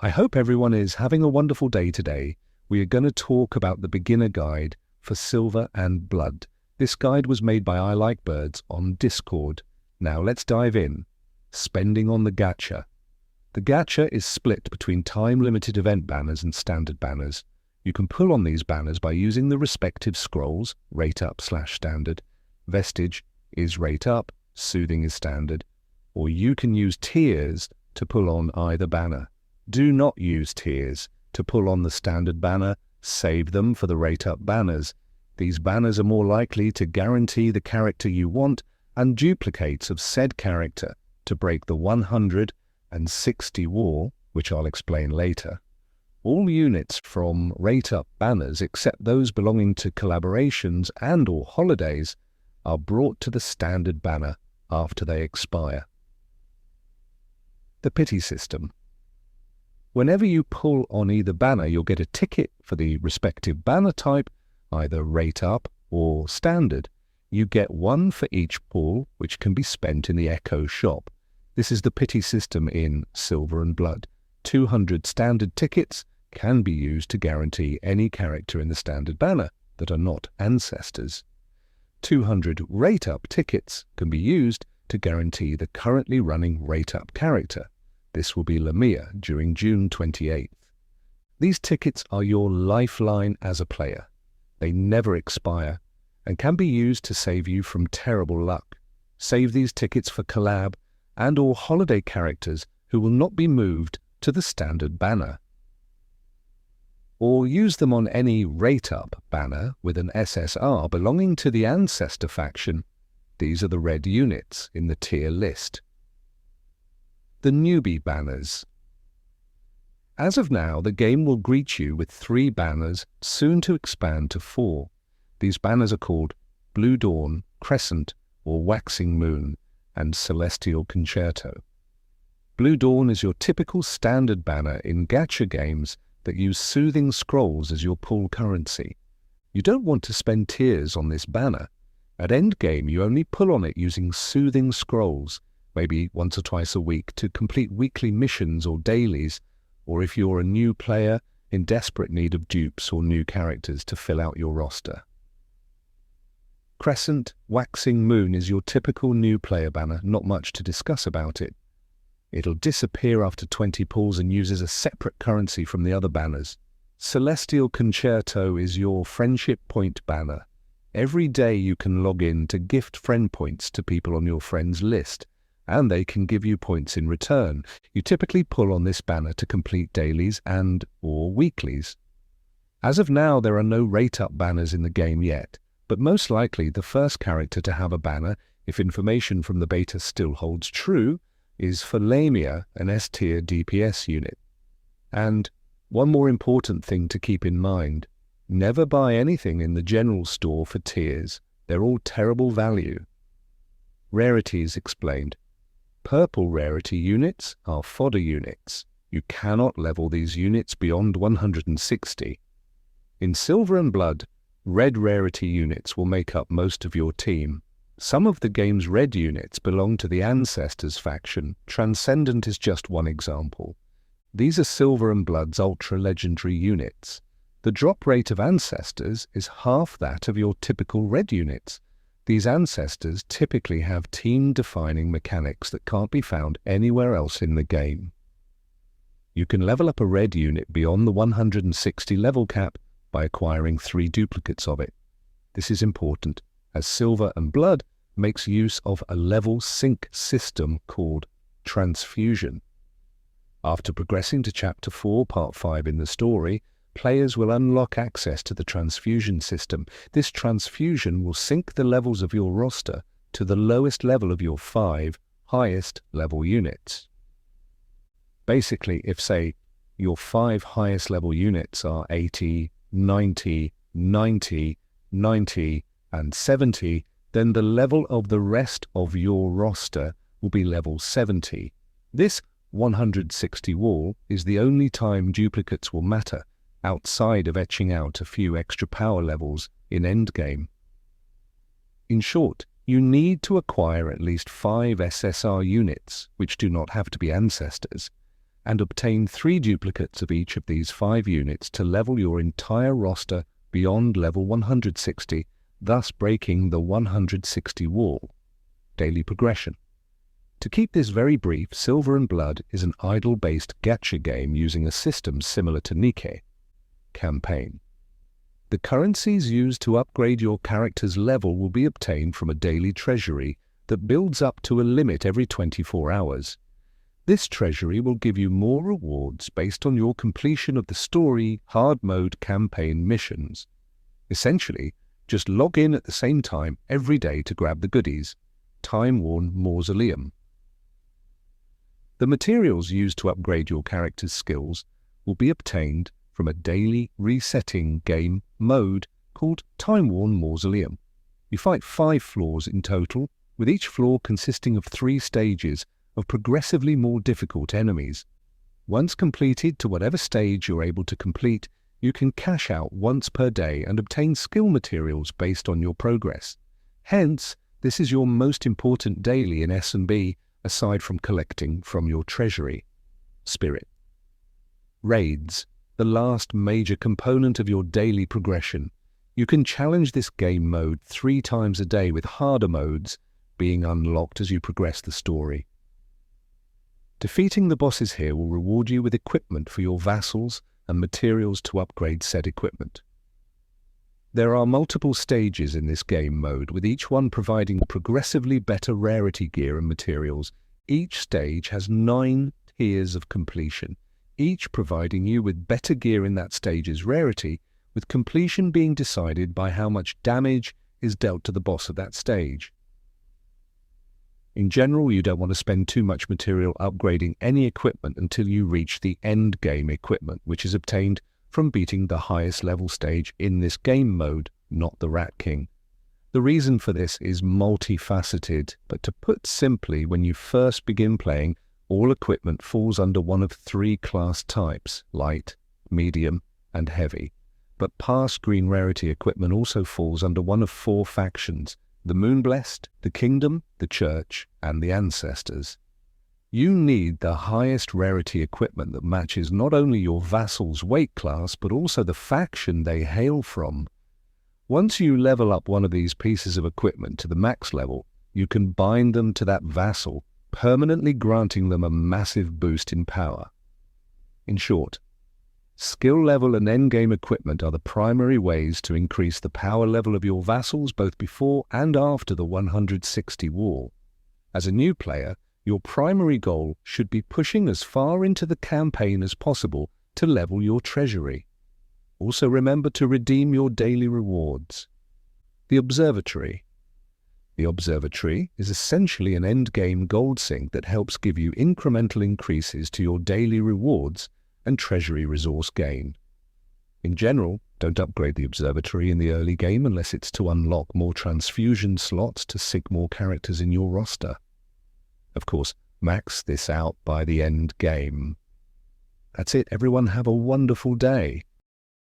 I hope everyone is having a wonderful day today. We are going to talk about the beginner guide for Silver and Blood. This guide was made by I Like Birds on Discord. Now let's dive in. Spending on the gacha. The gacha is split between time-limited event banners and standard banners. You can pull on these banners by using the respective scrolls, rate up/standard. Vestige is rate up, soothing is standard. Or you can use tiers to pull on either banner. Do not use tiers to pull on the standard banner. Save them for the rate up banners. These banners are more likely to guarantee the character you want and duplicates of said character to break the 160 wall, which I'll explain later. All units from rate up banners except those belonging to collaborations and or holidays are brought to the standard banner after they expire. The pity system. Whenever you pull on either banner, you'll get a ticket for the respective banner type, either rate up or standard. You get one for each pull, which can be spent in the Echo shop. This is the pity system in Silver and Blood. 200 standard tickets can be used to guarantee any character in the standard banner that are not ancestors. 200 rate up tickets can be used to guarantee the currently running rate up character. This will be Lamia during June 28th. These tickets are your lifeline as a player. They never expire and can be used to save you from terrible luck. Save these tickets for collab and or holiday characters who will not be moved to the standard banner. Or use them on any rate-up banner with an SSR belonging to the Ancestor faction. These are the red units in the tier list. The newbie banners. As of now, the game will greet you with 3 banners, soon to expand to 4. These banners are called Blue Dawn, Crescent or Waxing Moon, and Celestial Concerto. Blue Dawn is your typical standard banner in gacha games that use soothing scrolls as your pull currency. You don't want to spend tiers on this banner. At Endgame, you only pull on it using soothing scrolls, maybe once or twice a week to complete weekly missions or dailies, or if you're a new player in desperate need of dupes or new characters to fill out your roster. Crescent Waxing Moon is your typical new player banner, not much to discuss about it. It'll disappear after 20 pulls and uses a separate currency from the other banners. Celestial Concerto is your friendship point banner. Every day you can log in to gift friend points to people on your friends list, and they can give you points in return. You typically pull on this banner to complete dailies and or weeklies. As of now, there are no rate-up banners in the game yet, but most likely the first character to have a banner, if information from the beta still holds true, is for Lamia, an S-tier DPS unit. And one more important thing to keep in mind, never buy anything in the general store for tiers. They're all terrible value. Rarities explained. Purple rarity units are fodder units. You cannot level these units beyond 160. In Silver and Blood, red rarity units will make up most of your team. Some of the game's red units belong to the Ancestors faction. Transcendent is just one example. These are Silver and Blood's ultra-legendary units. The drop rate of Ancestors is half that of your typical red units. These Ancestors typically have team-defining mechanics that can't be found anywhere else in the game. You can level up a red unit beyond the 160 level cap by acquiring 3 duplicates of it. This is important, as Silver and Blood makes use of a level sync system called Transfusion. After progressing to Chapter 4, Part 5 in the story, players will unlock access to the transfusion system. This transfusion will sync the levels of your roster to the lowest level of your 5 highest level units. Basically, if, say, your 5 highest level units are 80, 90, 90, 90, and 70, then the level of the rest of your roster will be level 70. This 160 wall is the only time duplicates will matter, outside of etching out a few extra power levels in Endgame. In short, you need to acquire at least 5 SSR units, which do not have to be ancestors. and obtain 3 duplicates of each of these 5 units to level your entire roster beyond level 160, thus breaking the 160 wall. Daily progression. To keep this very brief, Silver and Blood is an idle-based gacha game using a system similar to Nikke. Campaign. The currencies used to upgrade your character's level will be obtained from a daily treasury that builds up to a limit every 24 hours. This treasury will give you more rewards based on your completion of the story, hard mode campaign missions. Essentially, just log in at the same time every day to grab the goodies. Time-worn Mausoleum. The materials used to upgrade your character's skills will be obtained from a daily resetting game mode called Time-worn Mausoleum. You fight 5 floors in total, with each floor consisting of 3 stages of progressively more difficult enemies. Once completed to whatever stage you're able to complete, you can cash out once per day and obtain skill materials based on your progress. Hence, this is your most important daily in S&B, aside from collecting from your treasury. Spirit. Raids, the last major component of your daily progression. You can challenge this game mode 3 times a day, with harder modes being unlocked as you progress the story. Defeating the bosses here will reward you with equipment for your vassals and materials to upgrade said equipment. There are multiple stages in this game mode, with each one providing progressively better rarity gear and materials. Each stage has 9 tiers of completion, each providing you with better gear in that stage's rarity, with completion being decided by how much damage is dealt to the boss of that stage. In general, you don't want to spend too much material upgrading any equipment until you reach the Endgame equipment, which is obtained from beating the highest level stage in this game mode, not the Rat King. The reason for this is multifaceted, but to put simply, when you first begin playing, all equipment falls under one of 3 class types: light, medium, and heavy. But past green rarity equipment also falls under one of 4 factions: the Moonblessed, the Kingdom, the Church, and the Ancestors. You need the highest rarity equipment that matches not only your vassal's weight class, but also the faction they hail from. Once you level up one of these pieces of equipment to the max level, you can bind them to that vassal, permanently granting them a massive boost in power. In short, skill level and endgame equipment are the primary ways to increase the power level of your vassals both before and after the 160 wall. As a new player, your primary goal should be pushing as far into the campaign as possible to level your treasury. Also remember to redeem your daily rewards. The Observatory. The Observatory is essentially an endgame gold sink that helps give you incremental increases to your daily rewards and treasury resource gain. In general, don't upgrade the Observatory in the early game unless it's to unlock more transfusion slots to sig more characters in your roster. Of course, max this out by the end game. That's it, everyone. Have a wonderful day.